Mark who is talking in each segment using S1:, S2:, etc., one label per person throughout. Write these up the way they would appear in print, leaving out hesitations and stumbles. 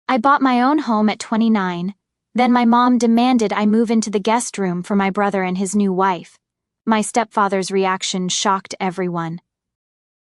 S1: I bought my own home at 29. Then my mom demanded I move into the guest room for my brother and his new wife. My stepfather's reaction shocked everyone.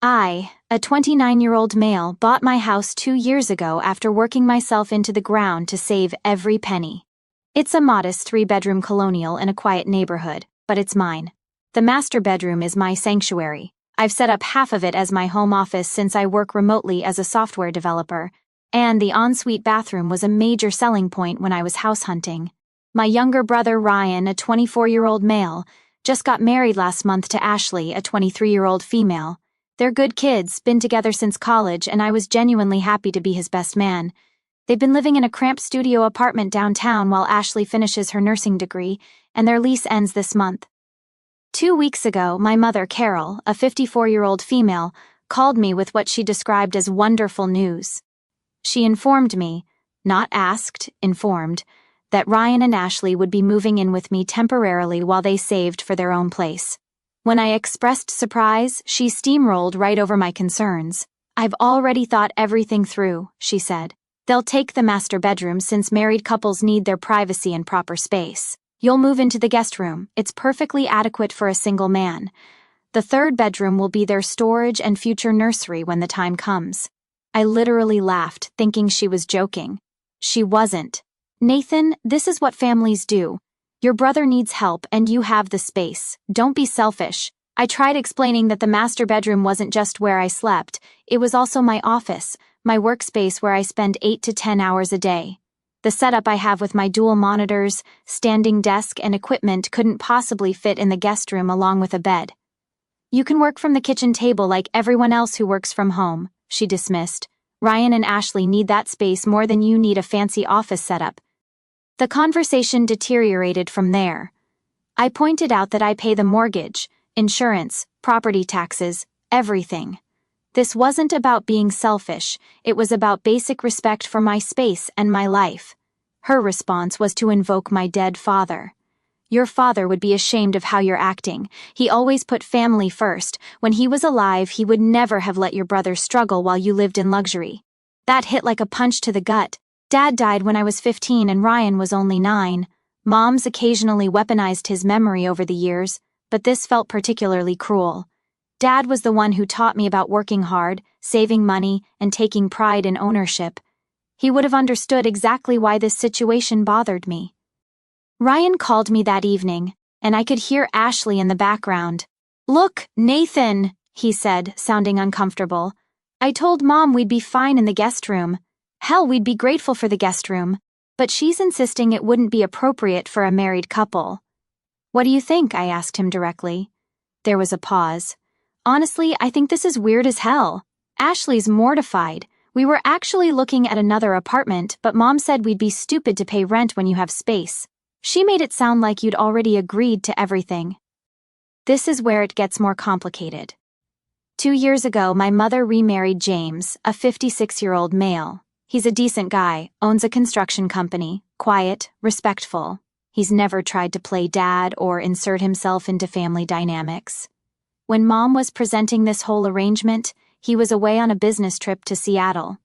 S1: I, a 29-year-old male, bought my house 2 years ago after working myself into the ground to save every penny. It's a modest 3-bedroom colonial in a quiet neighborhood, but it's mine. The master bedroom is my sanctuary. I've set up half of it as my home office since I work remotely as a software developer, and the ensuite bathroom was a major selling point when I was house hunting. My younger brother Ryan, a 24-year-old male, just got married last month to Ashley, a 23-year-old female. They're good kids, been together since college, and I was genuinely happy to be his best man. They've been living in a cramped studio apartment downtown while Ashley finishes her nursing degree, and their lease ends this month. 2 weeks ago, my mother, Carol, a 54-year-old female, called me with what she described as wonderful news. She informed me, not asked, informed, that Ryan and Ashley would be moving in with me temporarily while they saved for their own place. When I expressed surprise, she steamrolled right over my concerns. "I've already thought everything through," she said. "They'll take the master bedroom since married couples need their privacy and proper space. You'll move into the guest room. It's perfectly adequate for a single man. The 3rd bedroom will be their storage and future nursery when the time comes." I literally laughed, thinking she was joking. She wasn't. "Nathan, this is what families do. Your brother needs help and you have the space. Don't be selfish." I tried explaining that the master bedroom wasn't just where I slept, it was also my office, my workspace where I spend 8 to 10 hours a day. The setup I have with my dual monitors, standing desk, and equipment couldn't possibly fit in the guest room along with a bed. "You can work from the kitchen table like everyone else who works from home," she dismissed. "Ryan and Ashley need that space more than you need a fancy office setup." The conversation deteriorated from there. I pointed out that I pay the mortgage, insurance, property taxes, everything. This wasn't about being selfish, it was about basic respect for my space and my life. Her response was to invoke my dead father. "Your father would be ashamed of how you're acting. He always put family first. When he was alive, he would never have let your brother struggle while you lived in luxury." That hit like a punch to the gut. Dad died when I was 15 and Ryan was only 9. Mom's occasionally weaponized his memory over the years, but this felt particularly cruel. Dad was the one who taught me about working hard, saving money, and taking pride in ownership. He would have understood exactly why this situation bothered me. Ryan called me that evening, and I could hear Ashley in the background. "Look, Nathan," he said, sounding uncomfortable. "I told Mom we'd be fine in the guest room. Hell, we'd be grateful for the guest room, but she's insisting it wouldn't be appropriate for a married couple." "What do you think?" I asked him directly. There was a pause. "Honestly, I think this is weird as hell. Ashley's mortified. We were actually looking at another apartment, but Mom said we'd be stupid to pay rent when you have space. She made it sound like you'd already agreed to everything." This is where it gets more complicated. 2 years ago, my mother remarried James, a 56-year-old male. He's a decent guy, owns a construction company, quiet, respectful. He's never tried to play dad or insert himself into family dynamics. When Mom was presenting this whole arrangement, he was away on a business trip to Seattle.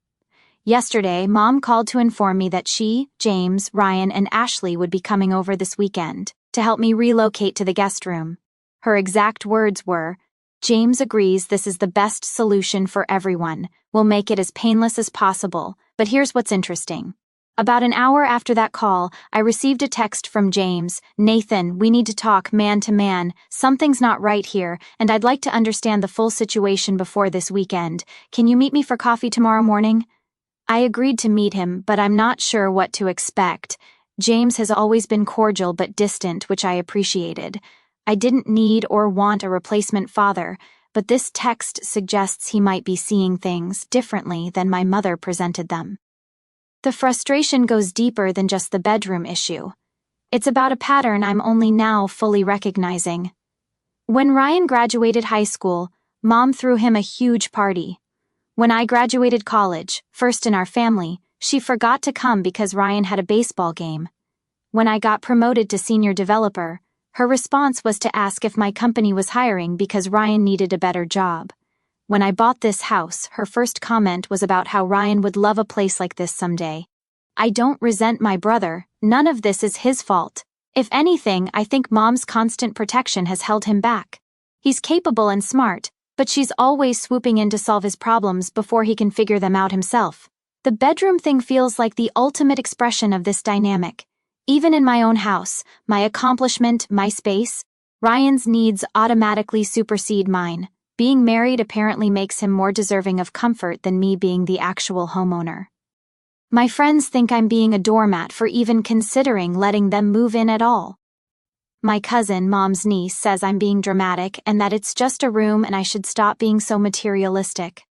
S1: Yesterday, Mom called to inform me that she, James, Ryan, and Ashley would be coming over this weekend to help me relocate to the guest room. Her exact words were, "James agrees this is the best solution for everyone. We'll make it as painless as possible. But here's what's interesting. About an hour after that call, I received a text from James. "Nathan, we need to talk man to man. Something's not right here, and I'd like to understand the full situation before this weekend. Can you meet me for coffee tomorrow morning?" I agreed to meet him, but I'm not sure what to expect. James has always been cordial but distant, which I appreciated. I didn't need or want a replacement father, but this text suggests he might be seeing things differently than my mother presented them. The frustration goes deeper than just the bedroom issue. It's about a pattern I'm only now fully recognizing. When Ryan graduated high school, Mom threw him a huge party. When I graduated college, first in our family, she forgot to come because Ryan had a baseball game. When I got promoted to senior developer, her response was to ask if my company was hiring because Ryan needed a better job. When I bought this house, her first comment was about how Ryan would love a place like this someday. I don't resent my brother, none of this is his fault. If anything, I think Mom's constant protection has held him back. He's capable and smart, but she's always swooping in to solve his problems before he can figure them out himself. The bedroom thing feels like the ultimate expression of this dynamic. Even in my own house, my accomplishment, my space, Ryan's needs automatically supersede mine. Being married apparently makes him more deserving of comfort than me being the actual homeowner. My friends think I'm being a doormat for even considering letting them move in at all. My cousin, Mom's niece, says I'm being dramatic and that it's just a room and I should stop being so materialistic.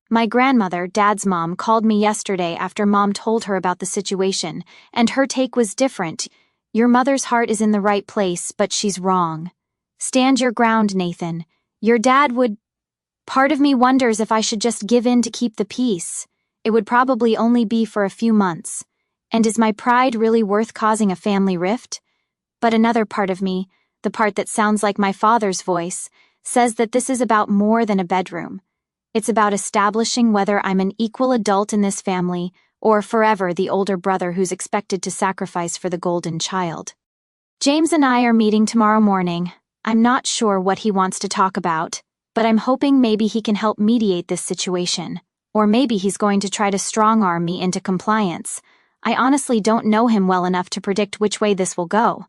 S1: My grandmother, Dad's mom, called me yesterday after Mom told her about the situation, and her take was different. Your mother's heart is in the right place, but she's wrong. Stand your ground, Nathan. Your dad would... Part of me wonders if I should just give in to keep the peace. It would probably only be for a few months. And is my pride really worth causing a family rift? But another part of me, the part that sounds like my father's voice, says that this is about more than a bedroom. It's about establishing whether I'm an equal adult in this family or forever the older brother who's expected to sacrifice for the golden child. James and I are meeting tomorrow morning. I'm not sure what he wants to talk about, but I'm hoping maybe he can help mediate this situation. Or maybe he's going to try to strong-arm me into compliance. I honestly don't know him well enough to predict which way this will go.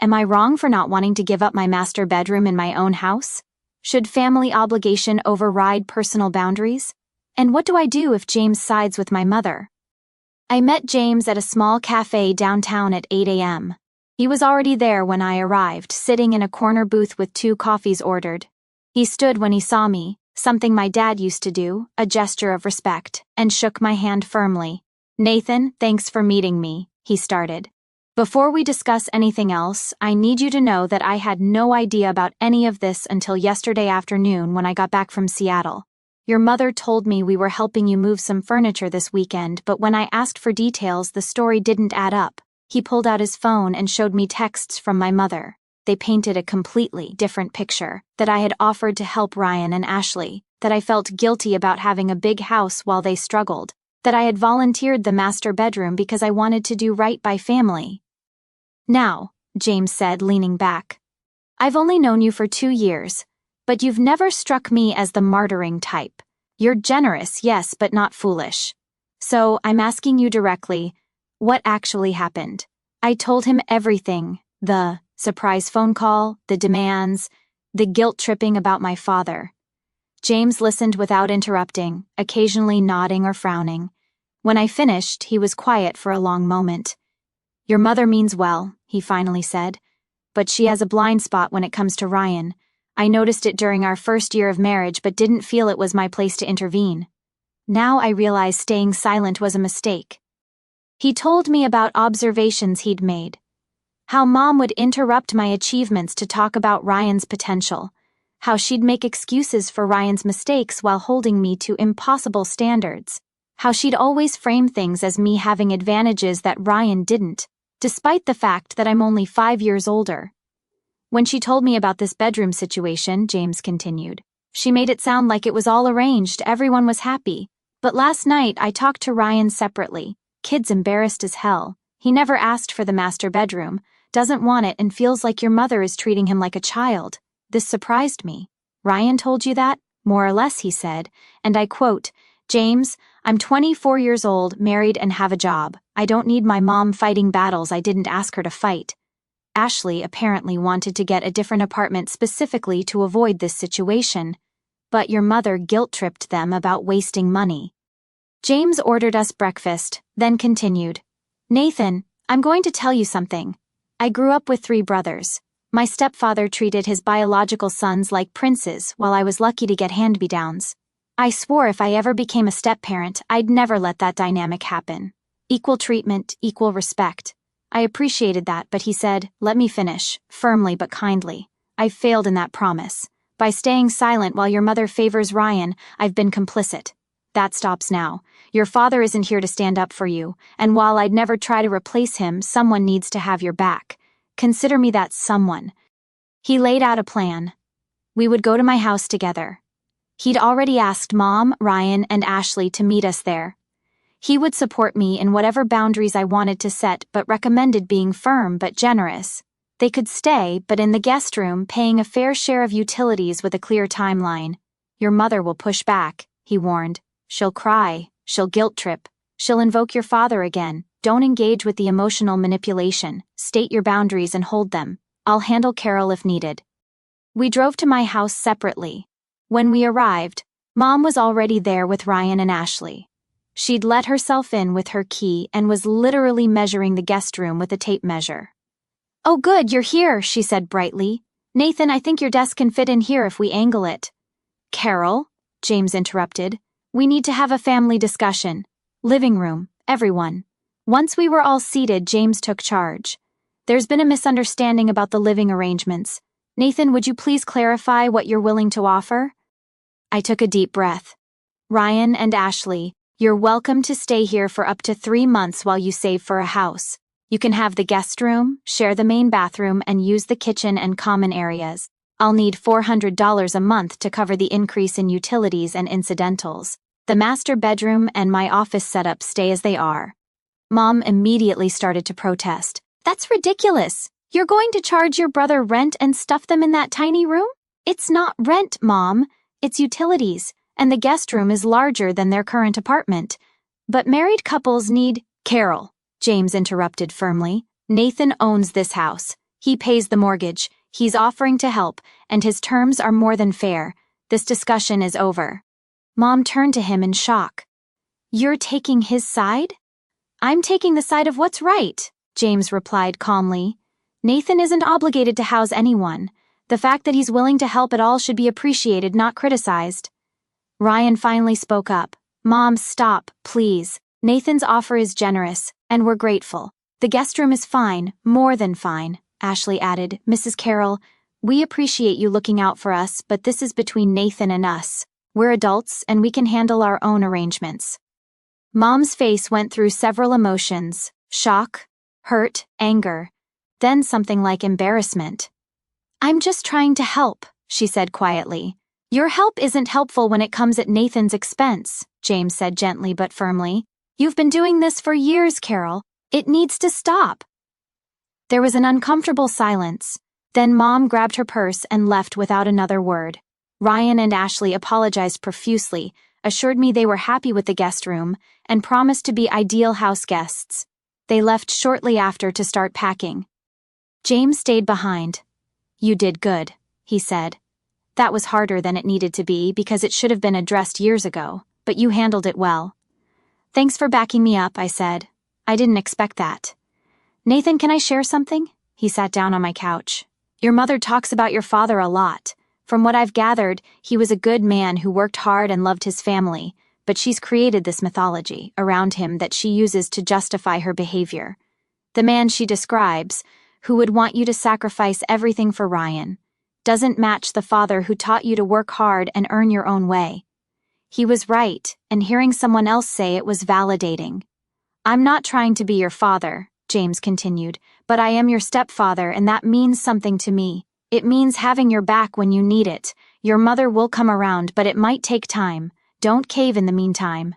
S1: Am I wrong for not wanting to give up my master bedroom in my own house? Should family obligation override personal boundaries? And what do I do if James sides with my mother? I met James at a small cafe downtown at 8 a.m. He was already there when I arrived, sitting in a corner booth with 2 coffees ordered. He stood when he saw me, something my dad used to do, a gesture of respect, and shook my hand firmly. Nathan, thanks for meeting me, he started. Before we discuss anything else, I need you to know that I had no idea about any of this until yesterday afternoon when I got back from Seattle. Your mother told me we were helping you move some furniture this weekend, but when I asked for details, the story didn't add up. He pulled out his phone and showed me texts from my mother. They painted a completely different picture, that I had offered to help Ryan and Ashley, that I felt guilty about having a big house while they struggled, that I had volunteered the master bedroom because I wanted to do right by family. Now, James said, leaning back, I've only known you for 2 years, but you've never struck me as the martyring type. You're generous, yes, but not foolish. So, I'm asking you directly, what actually happened? I told him everything, the surprise phone call, the demands, the guilt-tripping about my father. James listened without interrupting, occasionally nodding or frowning. When I finished, he was quiet for a long moment. Your mother means well, he finally said, but she has a blind spot when it comes to Ryan. I noticed it during our first year of marriage but didn't feel it was my place to intervene. Now I realize staying silent was a mistake. He told me about observations he'd made. How Mom would interrupt my achievements to talk about Ryan's potential. How she'd make excuses for Ryan's mistakes while holding me to impossible standards. How she'd always frame things as me having advantages that Ryan didn't, despite the fact that I'm only 5 years older. When she told me about this bedroom situation, James continued, she made it sound like it was all arranged, everyone was happy. But last night I talked to Ryan separately. Kid's embarrassed as hell. He never asked for the master bedroom, doesn't want it, and feels like your mother is treating him like a child. This surprised me. Ryan told you that? More or less, he said, and I quote, James, I'm 24 years old, married, and have a job. I don't need my mom fighting battles I didn't ask her to fight. Ashley apparently wanted to get a different apartment specifically to avoid this situation, but your mother guilt-tripped them about wasting money. James ordered us breakfast, then continued, Nathan, I'm going to tell you something. I grew up with 3 brothers. My stepfather treated his biological sons like princes while I was lucky to get hand-me-downs. I swore if I ever became a step-parent, I'd never let that dynamic happen. Equal treatment, equal respect. I appreciated that, but he said, let me finish, firmly but kindly. I've failed in that promise. By staying silent while your mother favors Ryan, I've been complicit. That stops now. Your father isn't here to stand up for you, and while I'd never try to replace him, someone needs to have your back. Consider me that someone. He laid out a plan. We would go to my house together. He'd already asked Mom, Ryan, and Ashley to meet us there. He would support me in whatever boundaries I wanted to set but recommended being firm but generous. They could stay, but in the guest room, paying a fair share of utilities with a clear timeline. Your mother will push back, he warned. She'll cry, she'll guilt trip, she'll invoke your father again. Don't engage with the emotional manipulation. State your boundaries and hold them. I'll handle Carol if needed. We drove to my house separately. When we arrived, Mom was already there with Ryan and Ashley. She'd let herself in with her key and was literally measuring the guest room with a tape measure. "Oh good, you're here," she said brightly. "Nathan, I think your desk can fit in here if we angle it." "Carol," James interrupted, "we need to have a family discussion. Living room, everyone." Once we were all seated, James took charge. "There's been a misunderstanding about the living arrangements. Nathan, would you please clarify what you're willing to offer?" I took a deep breath. "Ryan and Ashley, you're welcome to stay here for up to 3 months while you save for a house. You can have the guest room, share the main bathroom, and use the kitchen and common areas. I'll need $400 a month to cover the increase in utilities and incidentals. The master bedroom and my office setup stay as they are." Mom immediately started to protest. "That's ridiculous. You're going to charge your brother rent and stuff them in that tiny room? It's not rent, Mom. It's utilities, and the guest room is larger than their current apartment. But married couples need—" "Carol," James interrupted firmly. "Nathan owns this house. He pays the mortgage. He's offering to help, and his terms are more than fair. This discussion is over." Mom turned to him in shock. "You're taking his side?" "I'm taking the side of what's right," James replied calmly. "Nathan isn't obligated to house anyone. The fact that he's willing to help at all should be appreciated, not criticized." Ryan finally spoke up. "Mom, stop, please. Nathan's offer is generous, and we're grateful. The guest room is fine, more than fine," Ashley added. "Mrs. Carroll, we appreciate you looking out for us, but this is between Nathan and us. We're adults, and we can handle our own arrangements." Mom's face went through several emotions: shock, hurt, anger, then something like embarrassment. "I'm just trying to help," she said quietly. "Your help isn't helpful when it comes at Nathan's expense," James said gently but firmly. "You've been doing this for years, Carol. It needs to stop." There was an uncomfortable silence. Then Mom grabbed her purse and left without another word. Ryan and Ashley apologized profusely, assured me they were happy with the guest room, and promised to be ideal house guests. They left shortly after to start packing. James stayed behind. "You did good," he said. "That was harder than it needed to be because it should have been addressed years ago, but you handled it well." "Thanks for backing me up," I said. "I didn't expect that." "Nathan, can I share something?" He sat down on my couch. "Your mother talks about your father a lot. From what I've gathered, he was a good man who worked hard and loved his family, but she's created this mythology around him that she uses to justify her behavior. The man she describes, who would want you to sacrifice everything for Ryan, doesn't match the father who taught you to work hard and earn your own way. He was right, and hearing someone else say it was validating. I'm not trying to be your father," James continued, "but I am your stepfather, and that means something to me. It means having your back when you need it. Your mother will come around, but it might take time. Don't cave in the meantime."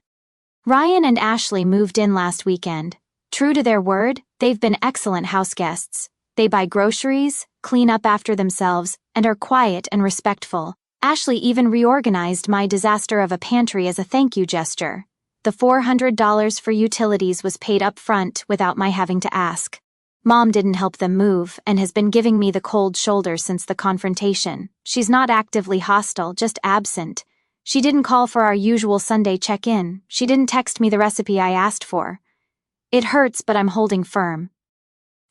S1: Ryan and Ashley moved in last weekend. True to their word, they've been excellent house guests. They buy groceries, clean up after themselves, and are quiet and respectful. Ashley even reorganized my disaster of a pantry as a thank you gesture. The $400 for utilities was paid up front without my having to ask. Mom didn't help them move and has been giving me the cold shoulder since the confrontation. She's not actively hostile, just absent. She didn't call for our usual Sunday check-in. She didn't text me the recipe I asked for. It hurts, but I'm holding firm.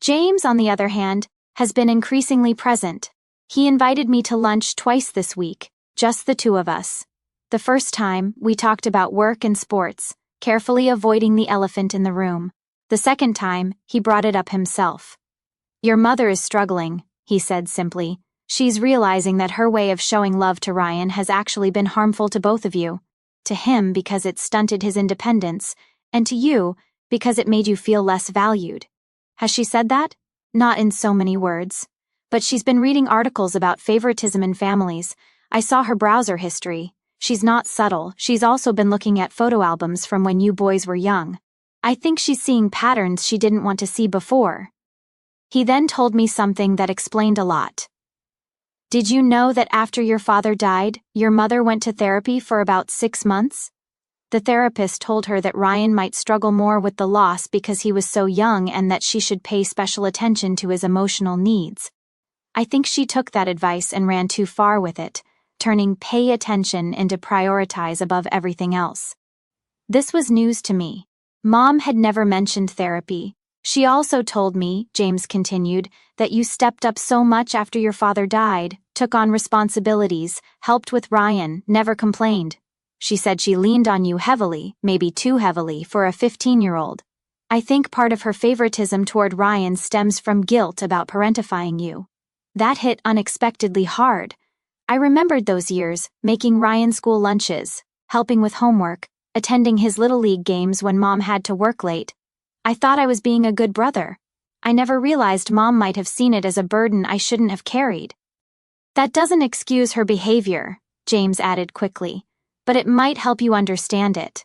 S1: James, on the other hand, has been increasingly present. He invited me to lunch twice this week, just the two of us. The first time, we talked about work and sports, carefully avoiding the elephant in the room. The second time, he brought it up himself. "Your mother is struggling," he said simply. "She's realizing that her way of showing love to Ryan has actually been harmful to both of you. To him because it stunted his independence, and to you because it made you feel less valued." Has she said that? Not in so many words. But she's been reading articles about favoritism in families. I saw her browser history. She's not subtle, she's also been looking at photo albums from when you boys were young. I think she's seeing patterns she didn't want to see before." He then told me something that explained a lot. "Did you know that after your father died, your mother went to therapy for about 6 months? The therapist told her that Ryan might struggle more with the loss because he was so young and that she should pay special attention to his emotional needs. I think she took that advice and ran too far with it, turning pay attention into prioritize above everything else." This was news to me. Mom had never mentioned therapy. "She also told me," James continued, "that you stepped up so much after your father died, took on responsibilities, helped with Ryan, never complained. She said she leaned on you heavily, maybe too heavily, for a 15-year-old. I think part of her favoritism toward Ryan stems from guilt about parentifying you." That hit unexpectedly hard. I remembered those years, making Ryan school lunches, helping with homework, attending his Little League games when Mom had to work late. I thought I was being a good brother. I never realized Mom might have seen it as a burden I shouldn't have carried. "That doesn't excuse her behavior," James added quickly, "but it might help you understand it.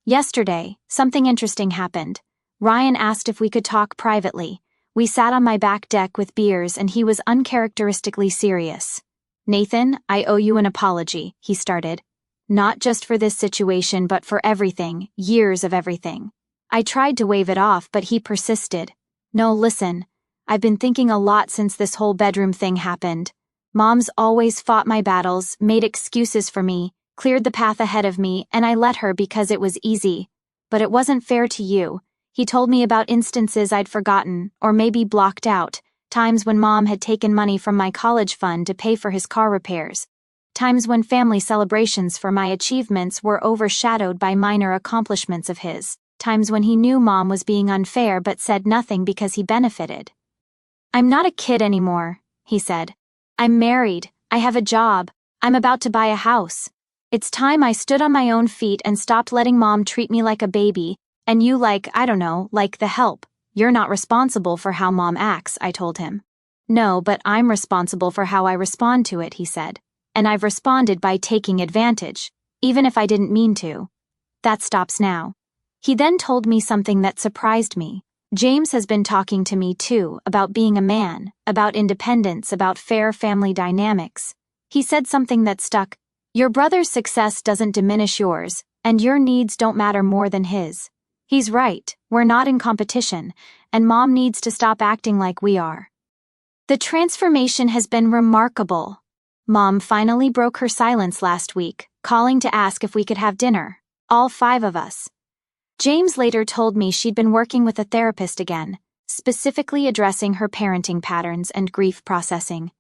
S1: Yesterday, something interesting happened. Ryan asked if we could talk privately. We sat on my back deck with beers and he was uncharacteristically serious. 'Nathan, I owe you an apology,' he started. 'Not just for this situation but for everything, years of everything.' I tried to wave it off but he persisted. 'No, listen. I've been thinking a lot since this whole bedroom thing happened. Mom's always fought my battles, made excuses for me, cleared the path ahead of me, and I let her because it was easy. But it wasn't fair to you.' He told me about instances I'd forgotten, or maybe blocked out, times when Mom had taken money from my college fund to pay for his car repairs, times when family celebrations for my achievements were overshadowed by minor accomplishments of his, times when he knew Mom was being unfair but said nothing because he benefited. 'I'm not a kid anymore,' he said. 'I'm married, I have a job, I'm about to buy a house. It's time I stood on my own feet and stopped letting Mom treat me like a baby, and you like the help. You're not responsible for how Mom acts,' I told him. 'No, but I'm responsible for how I respond to it,' he said. 'And I've responded by taking advantage, even if I didn't mean to. That stops now.' He then told me something that surprised me. James has been talking to me too, about being a man, about independence, about fair family dynamics. He said something that stuck. 'Your brother's success doesn't diminish yours, and your needs don't matter more than his.' He's right, we're not in competition, and Mom needs to stop acting like we are." The transformation has been remarkable. Mom finally broke her silence last week, calling to ask if we could have dinner, all 5 of us. James later told me she'd been working with a therapist again, specifically addressing her parenting patterns and grief processing.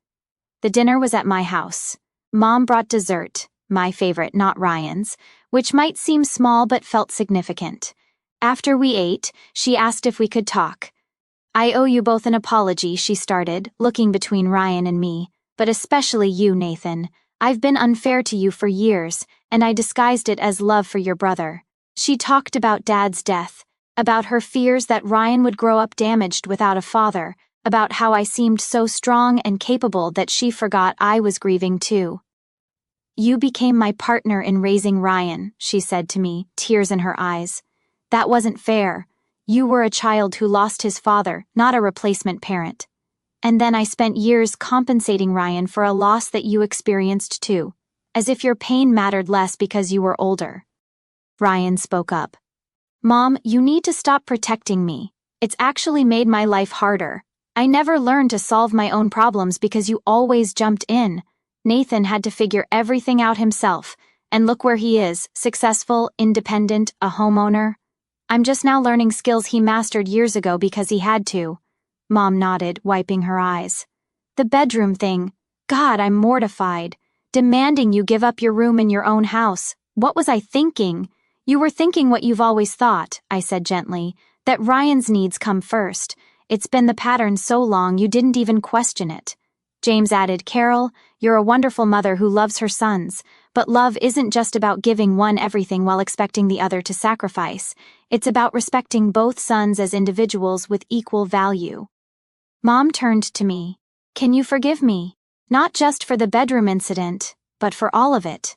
S1: The dinner was at my house. Mom brought dessert, my favorite, not Ryan's, which might seem small but felt significant. After we ate, she asked if we could talk. "I owe you both an apology," she started, looking between Ryan and me, "but especially you, Nathan. I've been unfair to you for years, and I disguised it as love for your brother." She talked about Dad's death, about her fears that Ryan would grow up damaged without a father, about how I seemed so strong and capable that she forgot I was grieving too. "You became my partner in raising Ryan," she said to me, tears in her eyes. "That wasn't fair. You were a child who lost his father, not a replacement parent. And then I spent years compensating Ryan for a loss that you experienced too, as if your pain mattered less because you were older." Ryan spoke up. "Mom, you need to stop protecting me. It's actually made my life harder. I never learned to solve my own problems because you always jumped in. Nathan had to figure everything out himself, and look where he is, successful, independent, a homeowner. I'm just now learning skills he mastered years ago because he had to." Mom nodded, wiping her eyes. "The bedroom thing. God, I'm mortified. Demanding you give up your room in your own house. What was I thinking?" "You were thinking what you've always thought," I said gently, "that Ryan's needs come first. It's been the pattern so long you didn't even question it." James added, "Carol, you're a wonderful mother who loves her sons, but love isn't just about giving one everything while expecting the other to sacrifice. It's about respecting both sons as individuals with equal value." Mom turned to me. "Can you forgive me? Not just for the bedroom incident, but for all of it."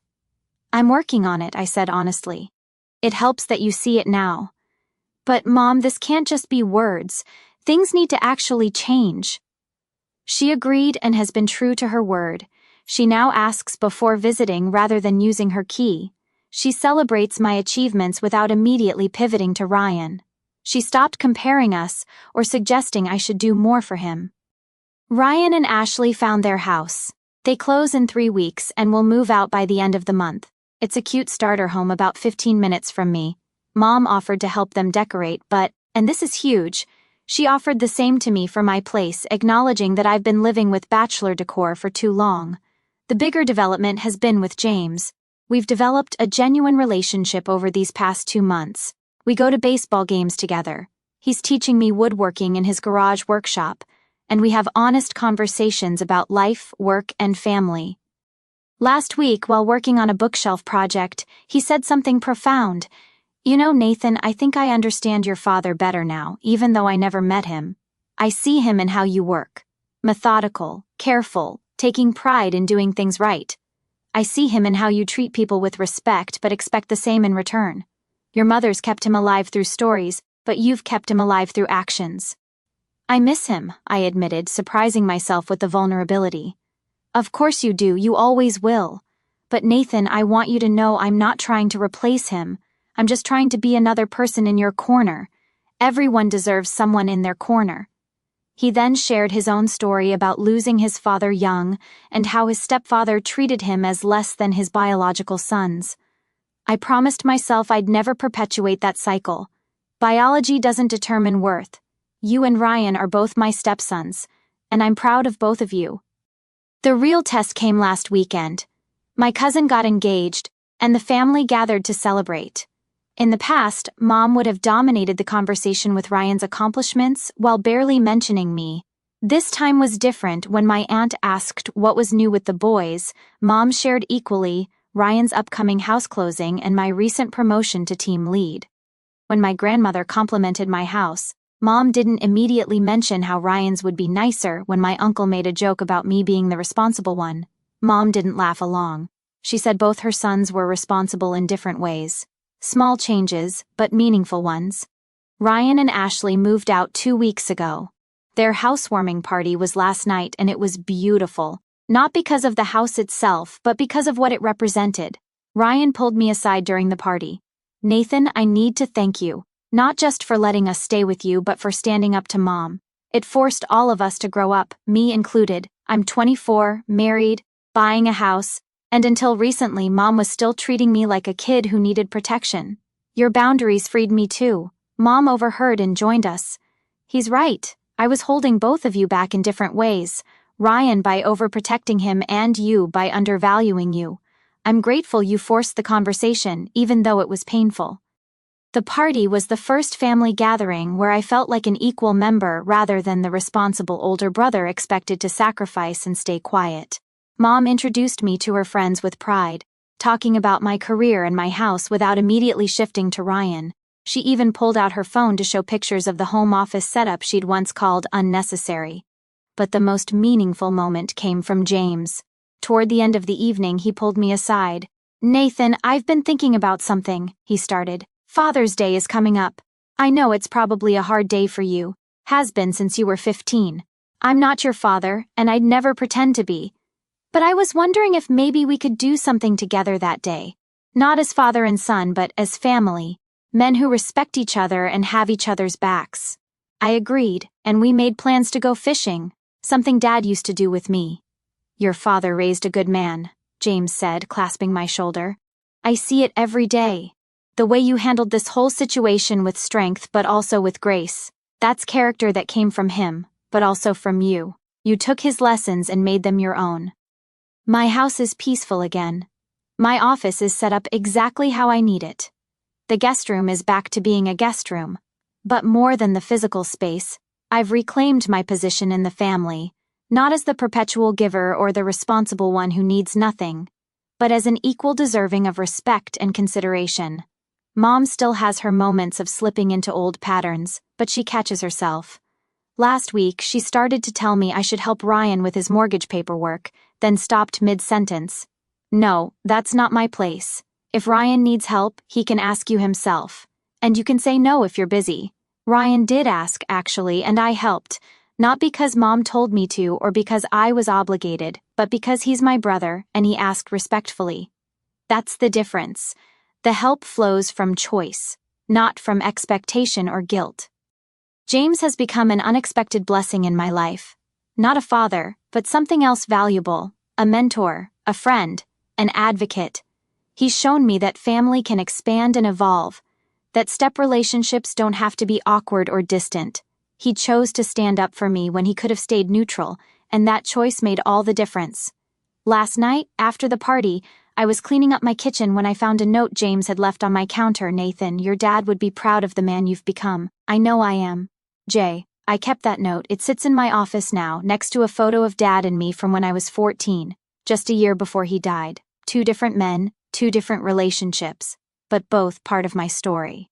S1: I'm working on it, I said honestly. It helps that you see it now. But Mom, this can't just be words. Things need to actually change. She agreed and has been true to her word. She now asks before visiting rather than using her key. She celebrates my achievements without immediately pivoting to Ryan. She stopped comparing us or suggesting I should do more for him. Ryan and Ashley found their house. They close in 3 weeks and will move out by the end of the month. It's a cute starter home about 15 minutes from me. Mom offered to help them decorate, but, and this is huge, she offered the same to me for my place, acknowledging that I've been living with bachelor decor for too long. The bigger development has been with James. We've developed a genuine relationship over these past 2 months. We go to baseball games together. He's teaching me woodworking in his garage workshop, and we have honest conversations about life, work, and family. Last week, while working on a bookshelf project, he said something profound. You know, Nathan, I think I understand your father better now, even though I never met him. I see him in how you work. Methodical, careful, taking pride in doing things right. I see him in how you treat people with respect but expect the same in return. Your mother's kept him alive through stories, but you've kept him alive through actions. I miss him, I admitted, surprising myself with the vulnerability. Of course you do, you always will. But Nathan, I want you to know I'm not trying to replace him. I'm just trying to be another person in your corner. Everyone deserves someone in their corner. He then shared his own story about losing his father young and how his stepfather treated him as less than his biological sons. I promised myself I'd never perpetuate that cycle. Biology doesn't determine worth. You and Ryan are both my stepsons, and I'm proud of both of you. The real test came last weekend. My cousin got engaged, and the family gathered to celebrate. In the past, Mom would have dominated the conversation with Ryan's accomplishments while barely mentioning me. This time was different. When my aunt asked what was new with the boys, Mom shared equally Ryan's upcoming house closing and my recent promotion to team lead. When my grandmother complimented my house, Mom didn't immediately mention how Ryan's would be nicer. When my uncle made a joke about me being the responsible one, Mom didn't laugh along. She said both her sons were responsible in different ways. Small changes, but meaningful ones. Ryan and Ashley moved out 2 weeks ago. Their housewarming party was last night and it was beautiful. Not because of the house itself, but because of what it represented. Ryan pulled me aside during the party. Nathan, I need to thank you. Not just for letting us stay with you, but for standing up to Mom. It forced all of us to grow up, me included. I'm 24, married, buying a house, and until recently Mom was still treating me like a kid who needed protection. Your boundaries freed me too. Mom overheard and joined us. He's right. I was holding both of you back in different ways. Ryan by overprotecting him and you by undervaluing you. I'm grateful you forced the conversation, even though it was painful. The party was the first family gathering where I felt like an equal member rather than the responsible older brother expected to sacrifice and stay quiet. Mom introduced me to her friends with pride, talking about my career and my house without immediately shifting to Ryan. She even pulled out her phone to show pictures of the home office setup she'd once called unnecessary. But the most meaningful moment came from James. Toward the end of the evening, he pulled me aside. Nathan, I've been thinking about something, he started. Father's Day is coming up. I know it's probably a hard day for you. Has been since you were 15. I'm not your father, and I'd never pretend to be. But I was wondering if maybe we could do something together that day. Not as father and son, but as family. Men who respect each other and have each other's backs. I agreed, and we made plans to go fishing, something Dad used to do with me. Your father raised a good man, James said, clasping my shoulder. I see it every day. The way you handled this whole situation with strength but also with grace. That's character that came from him, but also from you. You took his lessons and made them your own. My house is peaceful again. My office is set up exactly how I need it. The guest room is back to being a guest room. But more than the physical space, I've reclaimed my position in the family, not as the perpetual giver or the responsible one who needs nothing, but as an equal deserving of respect and consideration. Mom still has her moments of slipping into old patterns, but she catches herself. Last week, she started to tell me I should help Ryan with his mortgage paperwork, then stopped mid-sentence. No, that's not my place. If Ryan needs help, he can ask you himself. And you can say no if you're busy. Ryan did ask, actually, and I helped. Not because Mom told me to or because I was obligated, but because he's my brother and he asked respectfully. That's the difference. The help flows from choice, not from expectation or guilt. James has become an unexpected blessing in my life. Not a father, but something else valuable, a mentor, a friend, an advocate. He's shown me that family can expand and evolve, that step relationships don't have to be awkward or distant. He chose to stand up for me when he could have stayed neutral, and that choice made all the difference. Last night, after the party, I was cleaning up my kitchen when I found a note James had left on my counter. Nathan, your dad would be proud of the man you've become. I know I am. Jay, I kept that note. It sits in my office now, next to a photo of Dad and me from when I was 14, just a year before he died. 2 different men, 2 different relationships, but both part of my story.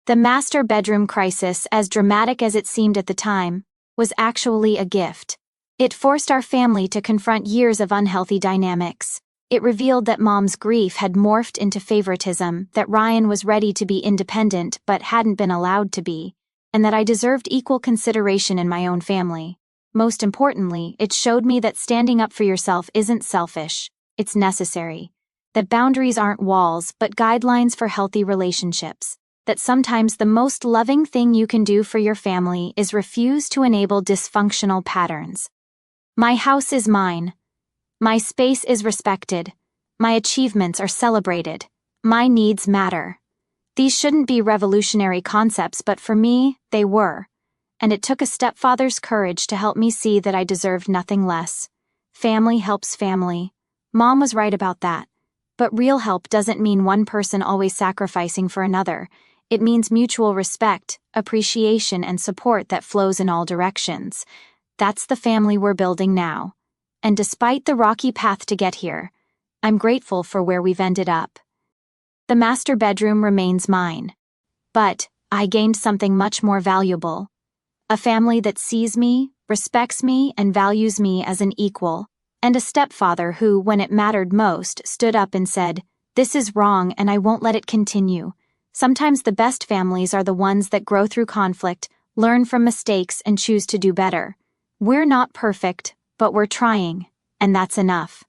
S1: The master bedroom crisis, as dramatic as it seemed at the time, was actually a gift. It forced our family to confront years of unhealthy dynamics. It revealed that Mom's grief had morphed into favoritism, that Ryan was ready to be independent but hadn't been allowed to be, and that I deserved equal consideration in my own family. Most importantly, it showed me that standing up for yourself isn't selfish, it's necessary. That boundaries aren't walls, but guidelines for healthy relationships. That sometimes the most loving thing you can do for your family is refuse to enable dysfunctional patterns. My house is mine. My space is respected. My achievements are celebrated. My needs matter. These shouldn't be revolutionary concepts, but for me, they were. And it took a stepfather's courage to help me see that I deserved nothing less. Family helps family. Mom was right about that. But real help doesn't mean one person always sacrificing for another. It means mutual respect, appreciation, and support that flows in all directions. That's the family we're building now. And despite the rocky path to get here, I'm grateful for where we've ended up. The master bedroom remains mine. But I gained something much more valuable. A family that sees me, respects me, and values me as an equal. And a stepfather who, when it mattered most, stood up and said, "This is wrong and I won't let it continue." Sometimes the best families are the ones that grow through conflict, learn from mistakes, and choose to do better. We're not perfect, but we're trying, and that's enough.